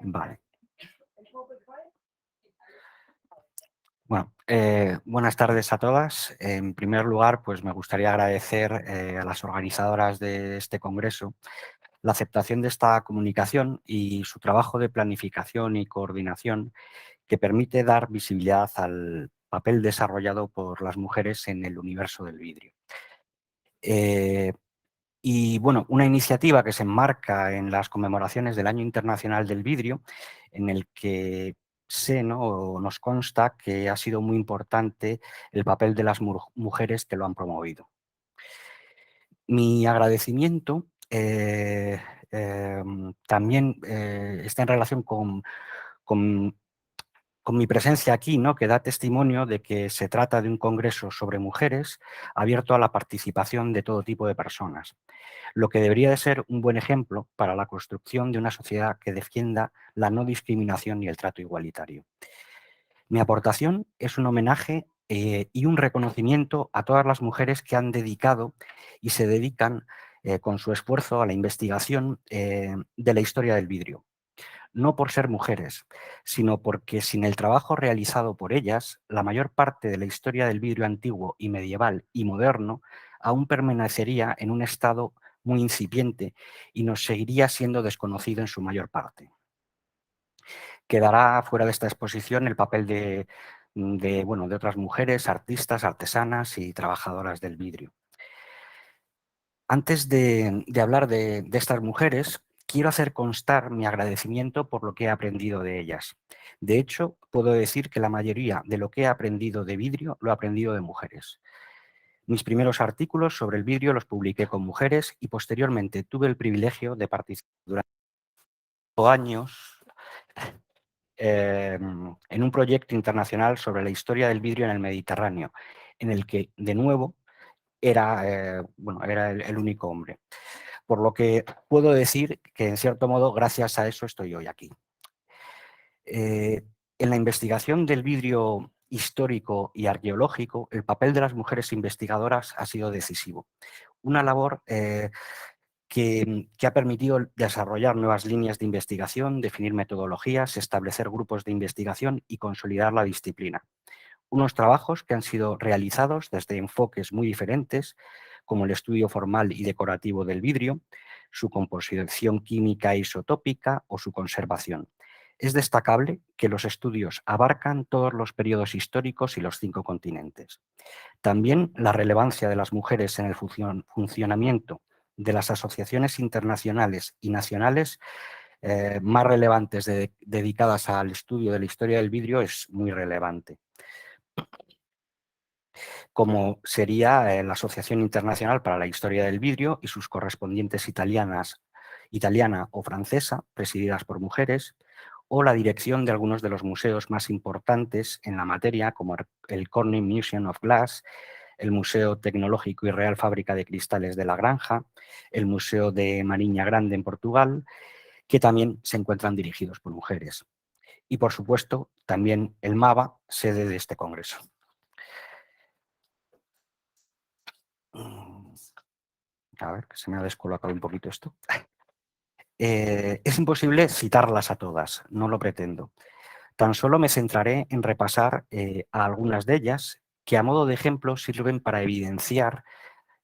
Vale. Bueno, buenas tardes a todas. En primer lugar, pues me gustaría agradecer a las organizadoras de este congreso la aceptación de esta comunicación y su trabajo de planificación y coordinación que permite dar visibilidad al papel desarrollado por las mujeres en el universo del vidrio. Y bueno, una iniciativa que se enmarca en las conmemoraciones del Año Internacional del Vidrio, en el que sé, ¿no?, o nos consta que ha sido muy importante el papel de las mujeres que lo han promovido. Mi agradecimiento también está en relación con con mi presencia aquí, ¿no?, que da testimonio de que se trata de un congreso sobre mujeres abierto a la participación de todo tipo de personas, lo que debería de ser un buen ejemplo para la construcción de una sociedad que defienda la no discriminación y el trato igualitario. Mi aportación es un homenaje y un reconocimiento a todas las mujeres que han dedicado y se dedican con su esfuerzo a la investigación de la historia del vidrio, no por ser mujeres, sino porque sin el trabajo realizado por ellas, la mayor parte de la historia del vidrio antiguo y medieval y moderno aún permanecería en un estado muy incipiente y nos seguiría siendo desconocido en su mayor parte. Quedará fuera de esta exposición el papel de otras mujeres, artistas, artesanas y trabajadoras del vidrio. Antes de hablar de estas mujeres, quiero hacer constar mi agradecimiento por lo que he aprendido de ellas. De hecho, puedo decir que la mayoría de lo que he aprendido de vidrio lo he aprendido de mujeres. Mis primeros artículos sobre el vidrio los publiqué con mujeres y posteriormente tuve el privilegio de participar durante años en un proyecto internacional sobre la historia del vidrio en el Mediterráneo, en el que, de nuevo, era el único hombre. Por lo que puedo decir que, en cierto modo, gracias a eso estoy hoy aquí. En la investigación del vidrio histórico y arqueológico, el papel de las mujeres investigadoras ha sido decisivo. Una labor que ha permitido desarrollar nuevas líneas de investigación, definir metodologías, establecer grupos de investigación y consolidar la disciplina. Unos trabajos que han sido realizados desde enfoques muy diferentes, como el estudio formal y decorativo del vidrio, su composición química e isotópica o su conservación. Es destacable que los estudios abarcan todos los periodos históricos y los 5 continentes. También la relevancia de las mujeres en el funcionamiento de las asociaciones internacionales y nacionales más relevantes dedicadas al estudio de la historia del vidrio es muy relevante, como sería la Asociación Internacional para la Historia del Vidrio y sus correspondientes italiana o francesa, presididas por mujeres, o la dirección de algunos de los museos más importantes en la materia, como el Corning Museum of Glass, el Museo Tecnológico y Real Fábrica de Cristales de La Granja, el Museo de Mariña Grande en Portugal, que también se encuentran dirigidos por mujeres. Y, por supuesto, también el MAVA, sede de este congreso. A ver, que se me ha descolocado un poquito esto. Es imposible citarlas a todas, no lo pretendo. Tan solo me centraré en repasar a algunas de ellas que, a modo de ejemplo, sirven para evidenciar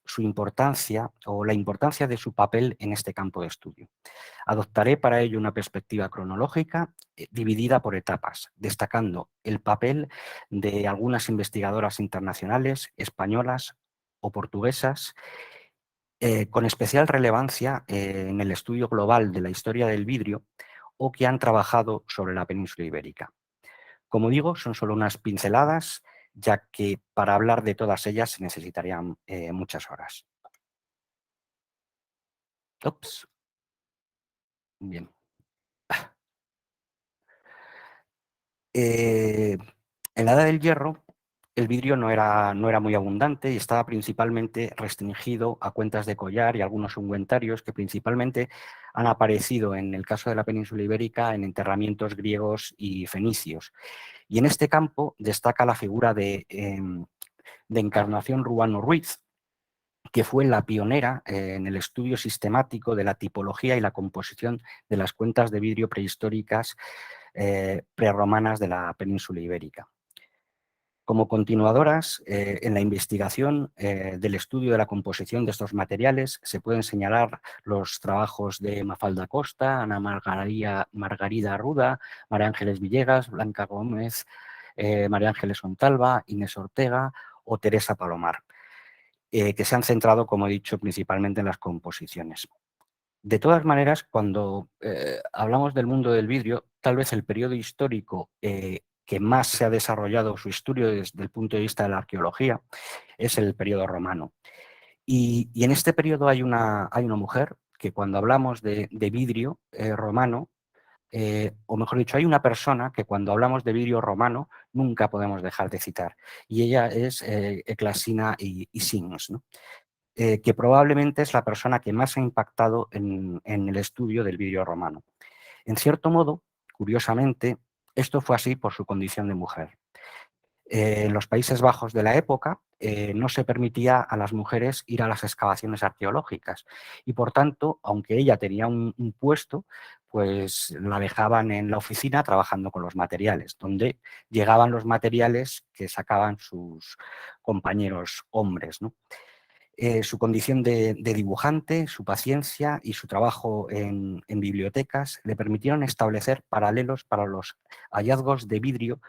su importancia o la importancia de su papel en este campo de estudio. Adoptaré para ello una perspectiva cronológica dividida por etapas, destacando el papel de algunas investigadoras internacionales, españolas o portuguesas, con especial relevancia en el estudio global de la historia del vidrio o que han trabajado sobre la península ibérica. Como digo, son solo unas pinceladas, ya que para hablar de todas ellas se necesitarían muchas horas. Ups. Bien. En la Edad del Hierro, el vidrio no era muy abundante y estaba principalmente restringido a cuentas de collar y algunos ungüentarios que principalmente han aparecido en el caso de la península ibérica en enterramientos griegos y fenicios. Y en este campo destaca la figura de Encarnación Ruano Ruiz, que fue la pionera en el estudio sistemático de la tipología y la composición de las cuentas de vidrio prehistóricas prerromanas de la península ibérica. Como continuadoras, en la investigación del estudio de la composición de estos materiales se pueden señalar los trabajos de Mafalda Costa, Ana Margarida Ruda, María Ángeles Villegas, Blanca Gómez, María Ángeles Ontalva, Inés Ortega o Teresa Palomar, que se han centrado, como he dicho, principalmente en las composiciones. De todas maneras, cuando hablamos del mundo del vidrio, tal vez el periodo histórico que más se ha desarrollado su estudio desde el punto de vista de la arqueología es el periodo romano. Y en este periodo hay una mujer que cuando hablamos de vidrio romano, o mejor dicho, hay una persona que cuando hablamos de vidrio romano nunca podemos dejar de citar, y ella es Eclasina Sings, ¿no? Que probablemente es la persona que más ha impactado en el estudio del vidrio romano. En cierto modo, curiosamente, esto fue así por su condición de mujer. En los Países Bajos de la época no se permitía a las mujeres ir a las excavaciones arqueológicas y, por tanto, aunque ella tenía un puesto, pues la dejaban en la oficina trabajando con los materiales, donde llegaban los materiales que sacaban sus compañeros hombres, ¿no? Su condición de dibujante, su paciencia y su trabajo en bibliotecas le permitieron establecer paralelos para los hallazgos de vidrio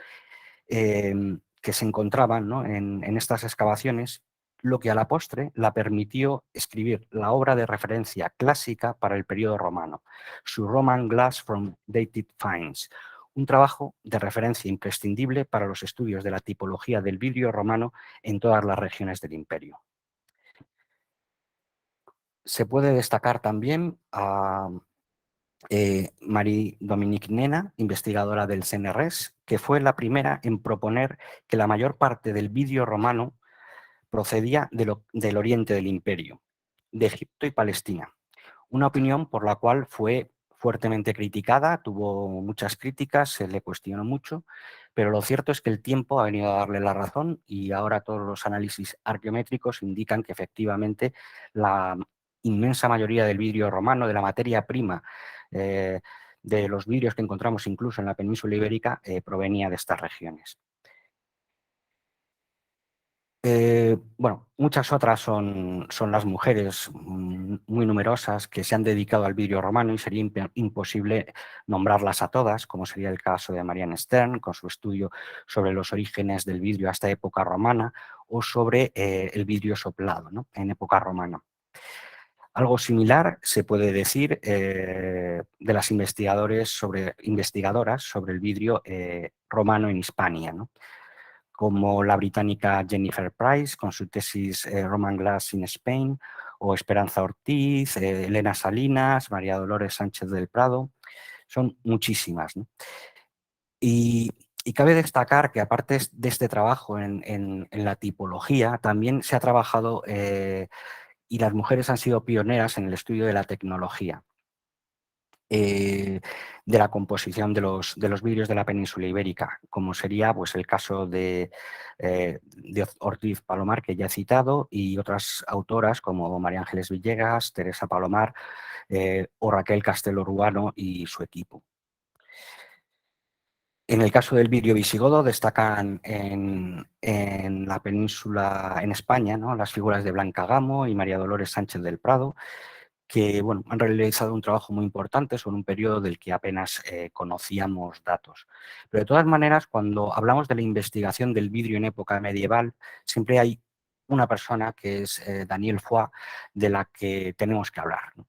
que se encontraban, ¿no?, en estas excavaciones, lo que a la postre la permitió escribir la obra de referencia clásica para el periodo romano, su Roman Glass from Dated Finds, un trabajo de referencia imprescindible para los estudios de la tipología del vidrio romano en todas las regiones del imperio. Se puede destacar también a Marie-Dominique Nena, investigadora del CNRS, que fue la primera en proponer que la mayor parte del vidrio romano procedía del oriente del imperio, de Egipto y Palestina. Una opinión por la cual fue fuertemente criticada, tuvo muchas críticas, se le cuestionó mucho, pero lo cierto es que el tiempo ha venido a darle la razón y ahora todos los análisis arqueométricos indican que efectivamente la inmensa mayoría del vidrio romano, de la materia prima, eh, de los vidrios que encontramos incluso en la península ibérica, provenía de estas regiones. Bueno, muchas otras son las mujeres muy numerosas que se han dedicado al vidrio romano y sería imposible nombrarlas a todas, como sería el caso de Marianne Stern con su estudio sobre los orígenes del vidrio hasta época romana o sobre el vidrio soplado, ¿no?, en época romana. Algo similar se puede decir de las investigadoras sobre el vidrio romano en Hispania, ¿no?, como la británica Jennifer Price con su tesis Roman Glass in Spain, o Esperanza Ortiz, Elena Salinas, María Dolores Sánchez del Prado. Son muchísimas, ¿no? Y cabe destacar que aparte de este trabajo en la tipología, también se ha trabajado y las mujeres han sido pioneras en el estudio de la tecnología. De la composición de los vidrios de la península ibérica, como sería pues, el caso de Ortiz Palomar, que ya he citado, y otras autoras como María Ángeles Villegas, Teresa Palomar o Raquel Castelo Ruano y su equipo. En el caso del vidrio visigodo destacan en la península, en España, ¿no?, las figuras de Blanca Gamo y María Dolores Sánchez del Prado, que bueno, han realizado un trabajo muy importante sobre un periodo del que apenas conocíamos datos. Pero de todas maneras, cuando hablamos de la investigación del vidrio en época medieval, siempre hay una persona que es Danielle Foix, de la que tenemos que hablar, ¿no?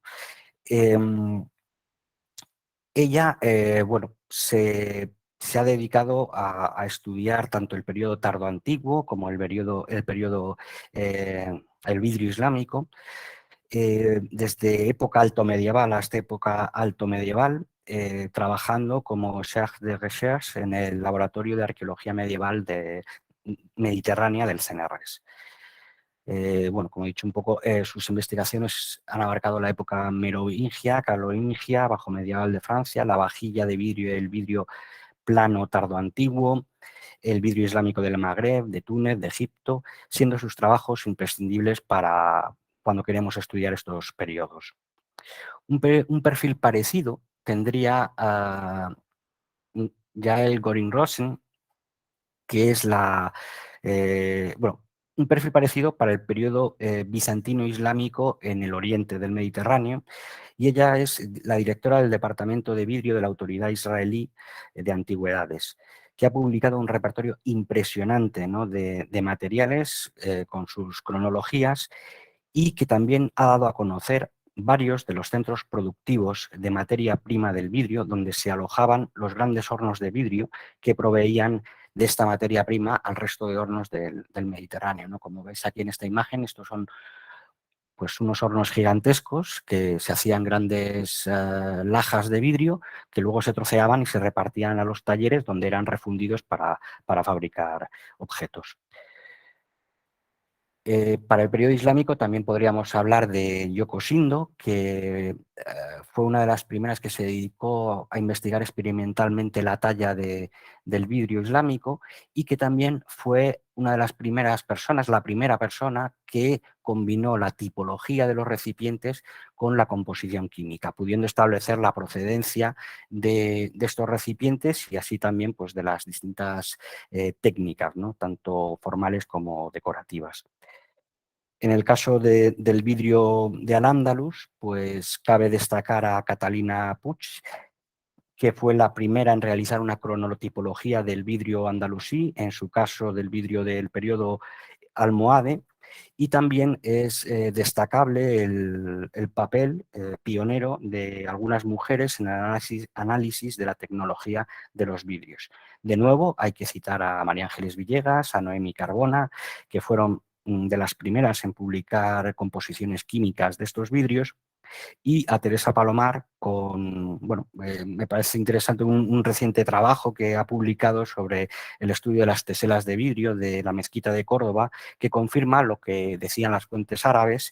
Ella, bueno, se ha dedicado a estudiar tanto el periodo tardoantiguo como el el vidrio islámico, desde época alto medieval hasta época alto medieval, trabajando como chef de recherche en el Laboratorio de Arqueología Medieval Mediterránea del CNRS. Bueno, como he dicho un poco, sus investigaciones han abarcado la época merovingia, carolingia, bajo medieval de Francia, la vajilla de vidrio y el vidrio plano tardoantiguo, el vidrio islámico del Magreb, de Túnez, de Egipto, siendo sus trabajos imprescindibles para cuando queremos estudiar estos periodos. Un perfil parecido tendría Yael Gorin-Rosen, que es bueno, un perfil parecido para el periodo bizantino-islámico en el oriente del Mediterráneo, y ella es la directora del Departamento de Vidrio de la Autoridad Israelí de Antigüedades, que ha publicado un repertorio impresionante, ¿no?, de materiales con sus cronologías, y que también ha dado a conocer varios de los centros productivos de materia prima del vidrio, donde se alojaban los grandes hornos de vidrio que proveían de esta materia prima al resto de hornos del Mediterráneo, ¿no? Como veis aquí en esta imagen, estos son pues unos hornos gigantescos que se hacían grandes lajas de vidrio que luego se troceaban y se repartían a los talleres donde eran refundidos para fabricar objetos. Para el periodo islámico también podríamos hablar de Yoko Shindo, que fue una de las primeras que se dedicó a investigar experimentalmente la talla del vidrio islámico, y que también fue una de las primeras personas, la primera persona que combinó la tipología de los recipientes con la composición química, pudiendo establecer la procedencia de estos recipientes y así también pues, de las distintas técnicas, ¿no?, tanto formales como decorativas. En el caso del vidrio de Al-Ándalus, pues cabe destacar a Catalina Puig, que fue la primera en realizar una cronotipología del vidrio andalusí, en su caso del vidrio del periodo almohade, y también es destacable el papel pionero de algunas mujeres en el análisis de la tecnología de los vidrios. De nuevo, hay que citar a María Ángeles Villegas, a Noemi Carbona, que fueron de las primeras en publicar composiciones químicas de estos vidrios, y a Teresa Palomar bueno, me parece interesante un reciente trabajo que ha publicado sobre el estudio de las teselas de vidrio de la mezquita de Córdoba, que confirma lo que decían las fuentes árabes,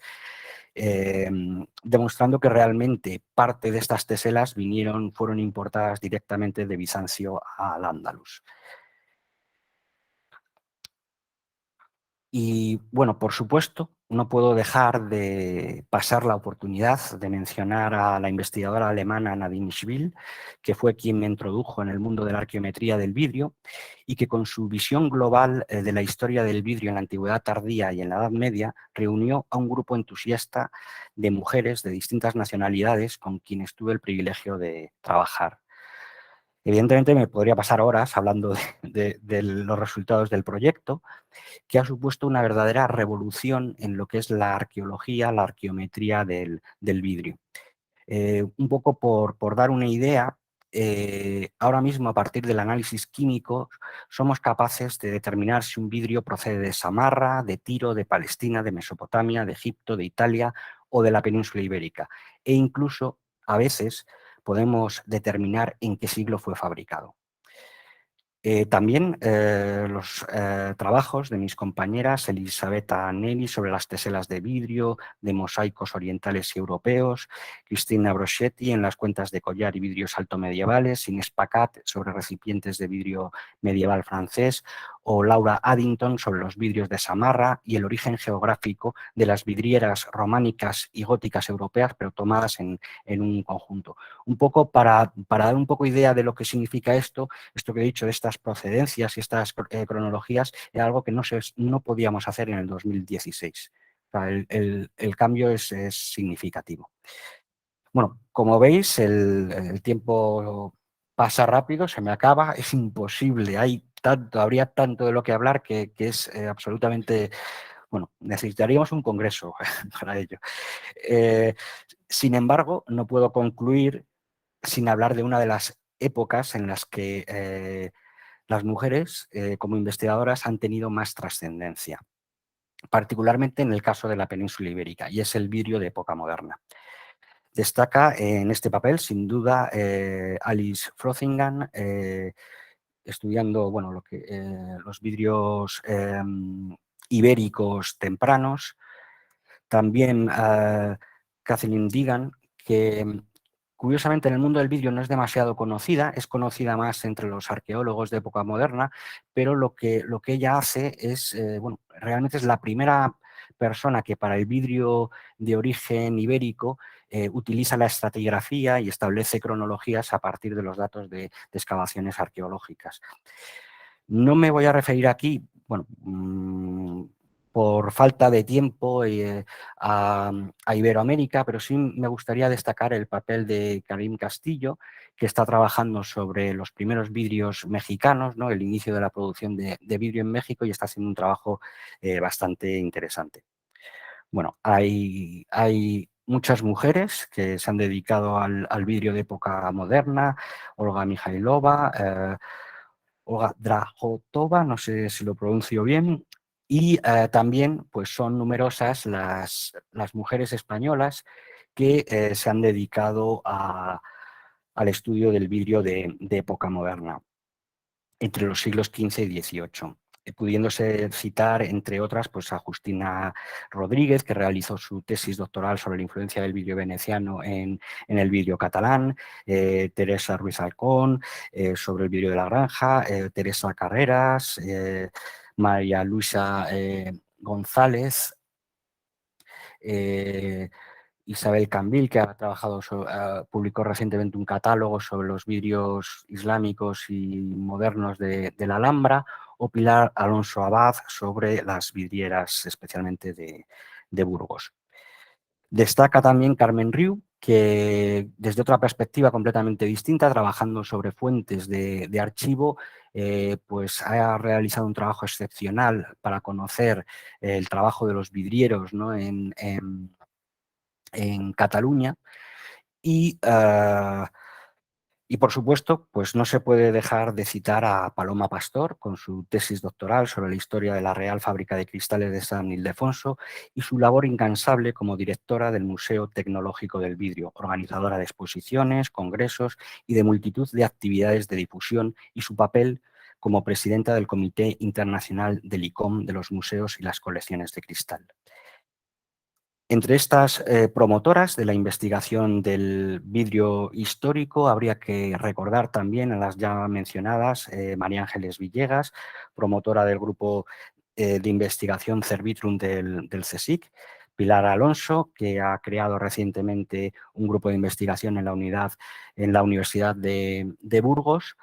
demostrando que realmente parte de estas teselas fueron importadas directamente de Bizancio al Andalus. Y bueno, por supuesto, no puedo dejar de pasar la oportunidad de mencionar a la investigadora alemana Nadine Schwil, que fue quien me introdujo en el mundo de la arqueometría del vidrio y que con su visión global de la historia del vidrio en la Antigüedad tardía y en la Edad Media reunió a un grupo entusiasta de mujeres de distintas nacionalidades con quienes tuve el privilegio de trabajar. Evidentemente me podría pasar horas hablando de los resultados del proyecto, que ha supuesto una verdadera revolución en lo que es la arqueología, la arqueometría del vidrio. Un poco por dar una idea, ahora mismo a partir del análisis químico somos capaces de determinar si un vidrio procede de Samarra, de Tiro, de Palestina, de Mesopotamia, de Egipto, de Italia o de la península ibérica, e incluso a veces podemos determinar en qué siglo fue fabricado. También los trabajos de mis compañeras Elisabetta Neri sobre las teselas de vidrio, de mosaicos orientales y europeos, Cristina Broschetti en las cuentas de collar y vidrios altomedievales, Inés Pacat sobre recipientes de vidrio medieval francés, o Laura Addington sobre los vidrios de Samarra y el origen geográfico de las vidrieras románicas y góticas europeas, pero tomadas en un conjunto. Un poco para dar un poco idea de lo que significa esto que he dicho de estas procedencias y estas cronologías, era algo que no podíamos hacer en el 2016. O sea, el cambio es significativo. Bueno, como veis, el tiempo pasa rápido, se me acaba, es imposible, habría tanto de lo que hablar que es absolutamente... Bueno, necesitaríamos un congreso para ello. Sin embargo, no puedo concluir sin hablar de una de las épocas en las que las mujeres como investigadoras han tenido más trascendencia, particularmente en el caso de la península ibérica, y es el vidrio de época moderna. Destaca en este papel, sin duda, Alice Frothingham, estudiando bueno, los vidrios ibéricos tempranos. También Kathleen Deegan, que curiosamente en el mundo del vidrio no es demasiado conocida, es conocida más entre los arqueólogos de época moderna, pero lo que ella hace es, bueno, realmente es la primera persona que para el vidrio de origen ibérico utiliza la estratigrafía y establece cronologías a partir de los datos de excavaciones arqueológicas. No me voy a referir aquí, bueno, por falta de tiempo a Iberoamérica, pero sí me gustaría destacar el papel de Karim Castillo, que está trabajando sobre los primeros vidrios mexicanos, ¿no? El inicio de la producción de vidrio en México, y está haciendo un trabajo bastante interesante. Bueno, hay muchas mujeres que se han dedicado al vidrio de época moderna: Olga Mijailova, Olga Drahotova, no sé si lo pronuncio bien, y también pues son numerosas las mujeres españolas que se han dedicado al estudio del vidrio de época moderna entre los siglos XV y XVIII, pudiéndose citar, entre otras, pues a Justina Rodríguez, que realizó su tesis doctoral sobre la influencia del vidrio veneciano en el vidrio catalán, Teresa Ruiz Alcón, sobre el vidrio de la granja, Teresa Carreras, María Luisa González, Isabel Cambil, que ha trabajado, publicó recientemente un catálogo sobre los vidrios islámicos y modernos de la Alhambra, o Pilar Alonso Abad sobre las vidrieras, especialmente de Burgos. Destaca también Carmen Riu, que desde otra perspectiva completamente distinta, trabajando sobre fuentes de archivo, pues ha realizado un trabajo excepcional para conocer el trabajo de los vidrieros, ¿no? En Cataluña, y, y por supuesto, pues no se puede dejar de citar a Paloma Pastor con su tesis doctoral sobre la historia de la Real Fábrica de Cristales de San Ildefonso y su labor incansable como directora del Museo Tecnológico del Vidrio, organizadora de exposiciones, congresos y de multitud de actividades de difusión, y su papel como presidenta del Comité Internacional del ICOM de los Museos y las Colecciones de Cristal. Entre estas promotoras de la investigación del vidrio histórico habría que recordar también a las ya mencionadas María Ángeles Villegas, promotora del grupo de investigación Cervitrum del CSIC; Pilar Alonso, que ha creado recientemente un grupo de investigación en la Universidad de Burgos;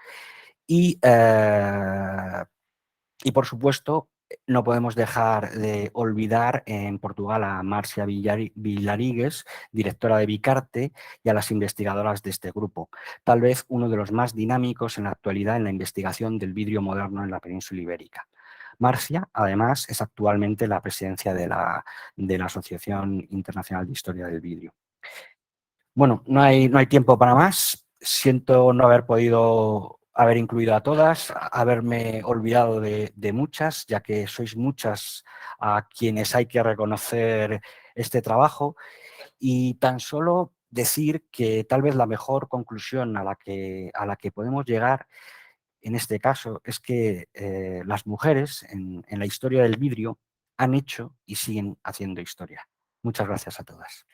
y por supuesto, no podemos dejar de olvidar en Portugal a Marcia Vilaríguez, directora de Vicarte, y a las investigadoras de este grupo, tal vez uno de los más dinámicos en la actualidad en la investigación del vidrio moderno en la península ibérica. Marcia, además, es actualmente la presidencia de la Asociación Internacional de Historia del Vidrio. Bueno, no hay tiempo para más. Siento no haber podido haber incluido a todas, haberme olvidado de muchas, ya que sois muchas a quienes hay que reconocer este trabajo, y tan solo decir que tal vez la mejor conclusión a la que podemos llegar en este caso es que las mujeres en la historia del vidrio han hecho y siguen haciendo historia. Muchas gracias a todas.